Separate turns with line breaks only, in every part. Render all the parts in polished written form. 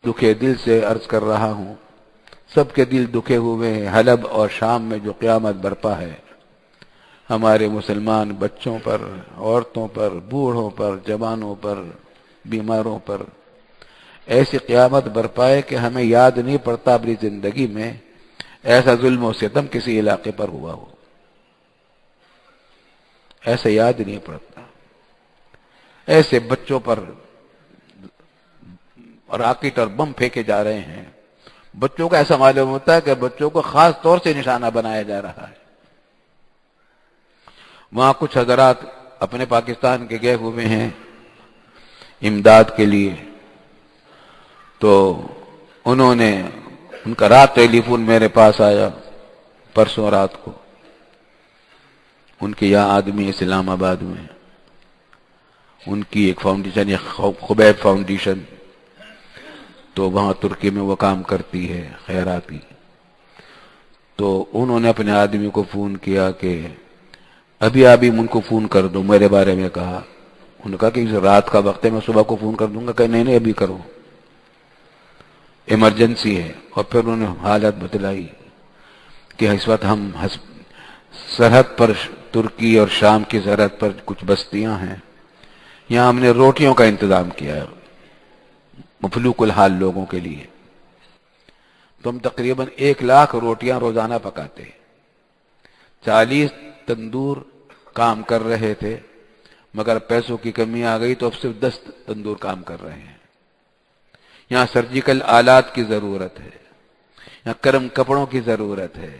دکھے دل سے عرض کر رہا ہوں، سب کے دل دکھے ہوئے ہیں۔ حلب اور شام میں جو قیامت برپا ہے، ہمارے مسلمان بچوں پر، عورتوں پر، بوڑھوں پر، جوانوں پر، بیماروں پر ایسی قیامت برپا ہے کہ ہمیں یاد نہیں پڑتا اپنی زندگی میں ایسا ظلم و ستم کسی علاقے پر ہوا ہو، ایسا یاد نہیں پڑتا۔ ایسے بچوں پر راکٹ اور بم پھینکے جا رہے ہیں، بچوں کو ایسا معلوم ہوتا ہے کہ بچوں کو خاص طور سے نشانہ بنایا جا رہا ہے۔ وہاں کچھ حضرات اپنے پاکستان کے گئے ہوئے ہیں امداد کے لیے، تو انہوں نے ان کا رات ٹیلی فون میرے پاس آیا پرسوں رات کو، ان کے یہاں آدمی اسلام آباد میں، ان کی ایک فاؤنڈیشن، ایک خبیب فاؤنڈیشن، تو وہاں ترکی میں وہ کام کرتی ہے خیراتی، تو انہوں نے اپنے آدمی کو فون کیا کہ ابھی ان کو فون کر دو، میرے بارے میں کہا۔ انہوں نے کہا کہ رات کا وقت ہے، میں صبح کو فون کر دوں گا، کہ نہیں ابھی کرو، ایمرجنسی ہے۔ اور پھر انہوں نے حالت بتلائی کہ اس وقت ہم سرحد پر، ترکی اور شام کی سرحد پر کچھ بستیاں ہیں، یہاں ہم نے روٹیوں کا انتظام کیا ہے مفلوق الحال لوگوں کے لیے، تو ہم تقریباً 1,00,000 روٹیاں روزانہ پکاتے ہیں۔ 40 تندور کام کر رہے تھے، مگر پیسوں کی کمی آ گئی تو اب صرف 10 تندور کام کر رہے ہیں۔ یہاں سرجیکل آلات کی ضرورت ہے، یہاں گرم کپڑوں کی ضرورت ہے،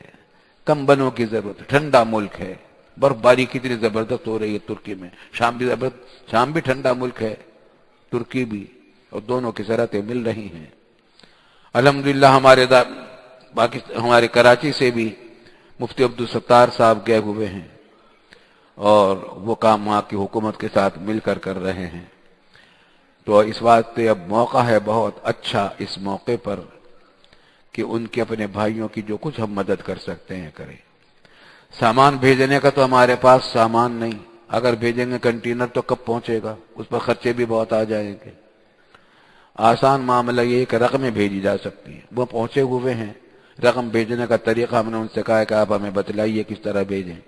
کمبلوں کی ضرورت ہے، ٹھنڈا ملک ہے، برف باری کتنی زبردست ہو رہی ہے ترکی میں، شام بھی ٹھنڈا ملک ہے، ترکی بھی، اور دونوں کی سرحدیں مل رہی ہیں۔ الحمدللہ ہمارے کراچی سے بھی مفتی عبدالستار صاحب گئے ہوئے ہیں، اور وہ کام وہاں کی حکومت کے ساتھ مل کر رہے ہیں۔ تو اس واسطے اب موقع ہے بہت اچھا اس موقع پر کہ ان کے اپنے بھائیوں کی جو کچھ ہم مدد کر سکتے ہیں کریں۔ سامان بھیجنے کا تو ہمارے پاس سامان نہیں، اگر بھیجیں گے کنٹینر تو کب پہنچے گا، اس پر خرچے بھی بہت آ جائیں گے۔ آسان معاملہ یہ ہے کہ رقمیں بھیجی جا سکتی ہیں، وہ پہنچے ہوئے ہیں۔ رقم بھیجنے کا طریقہ ہم نے ان سے کہا ہے کہ آپ ہمیں بتلائیے کس طرح بھیجیں،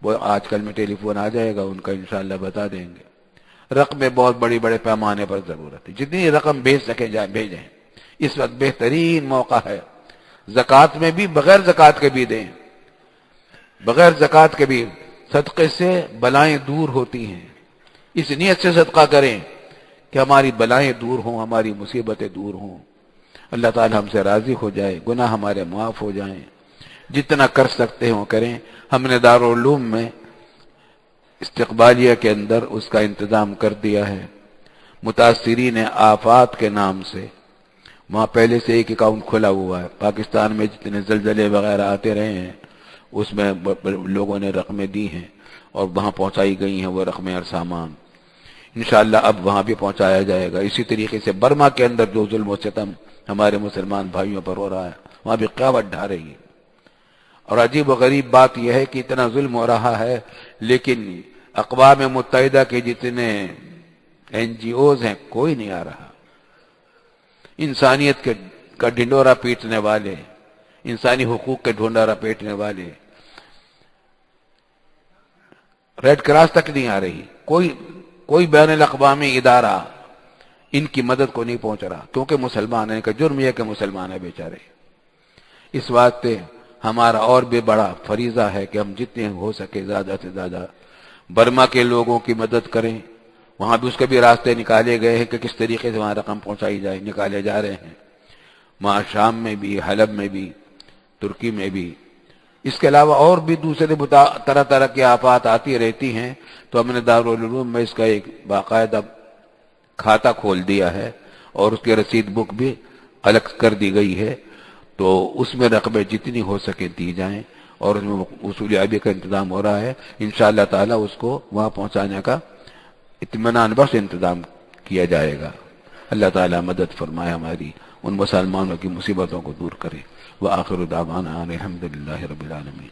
وہ آج کل میں ٹیلی فون آ جائے گا ان کا، انشاءاللہ بتا دیں گے۔ رقمیں بہت بڑے پیمانے پر ضرورت ہے، جتنی رقم بھیج سکے جائیں بھیجیں۔ اس وقت بہترین موقع ہے، زکوٰۃ میں بھی بغیر زکوٰۃ کے بھی دیں، بغیر زکوٰۃ کے بھی۔ صدقے سے بلائیں دور ہوتی ہیں، اس نیت سے صدقہ کریں کہ ہماری بلائیں دور ہوں، ہماری مصیبتیں دور ہوں، اللہ تعالی ہم سے راضی ہو جائے، گناہ ہمارے معاف ہو جائیں۔ جتنا کر سکتے ہوں کریں۔ ہم نے دارالعلوم میں استقبالیہ کے اندر اس کا انتظام کر دیا ہے، متاثرین آفات کے نام سے وہاں پہلے سے ایک اکاؤنٹ کھلا ہوا ہے۔ پاکستان میں جتنے زلزلے وغیرہ آتے رہے ہیں اس میں لوگوں نے رقمیں دی ہیں اور وہاں پہنچائی گئی ہیں وہ رقمیں اور سامان، انشاءاللہ اب وہاں بھی پہنچایا جائے گا۔ اسی طریقے سے برما کے اندر جو ظلم و ستم ہمارے مسلمان بھائیوں پر ہو رہا ہے وہاں بھی قیامت ڈھا رہی ہے۔ اور عجیب و غریب بات یہ ہے کہ اتنا ظلم ہو رہا ہے لیکن اقوام متحدہ کے جتنے NGOs ہیں کوئی نہیں آ رہا۔ انسانیت کا ڈھنڈورا پیٹنے والے، انسانی حقوق کے ڈھنڈورا پیٹنے والے، ریڈ کراس تک نہیں آ رہی، کوئی بین الاقوامی ادارہ ان کی مدد کو نہیں پہنچ رہا، کیونکہ مسلمان ہیں، کا جرم یہ کہ مسلمان ہیں بیچارے۔ اس واسطے ہمارا اور بھی بڑا فریضہ ہے کہ ہم جتنے ہو سکے زیادہ سے زیادہ برما کے لوگوں کی مدد کریں۔ وہاں بھی اس کے بھی راستے نکالے گئے ہیں کہ کس طریقے سے وہاں رقم پہنچائی جائے، نکالے جا رہے ہیں، وہاں شام میں بھی، حلب میں بھی، ترکی میں بھی۔ اس کے علاوہ اور بھی دوسرے طرح کی آفات آتی رہتی ہیں، تو ہم نے دارالعلوم میں اس کا ایک باقاعدہ کھاتہ کھول دیا ہے اور اس کی رسید بک بھی الگ کر دی گئی ہے، تو اس میں رقمیں جتنی ہو سکے دی جائیں اور اس میں وصولیابی کا انتظام ہو رہا ہے۔ انشاءاللہ تعالی اس کو وہاں پہنچانے کا اطمینان بخش انتظام کیا جائے گا۔ اللہ تعالی مدد فرمائے، ہماری ان مسلمانوں کی مصیبتوں کو دور کرے۔ وآخر دعوانا الحمدللہ رب العالمین۔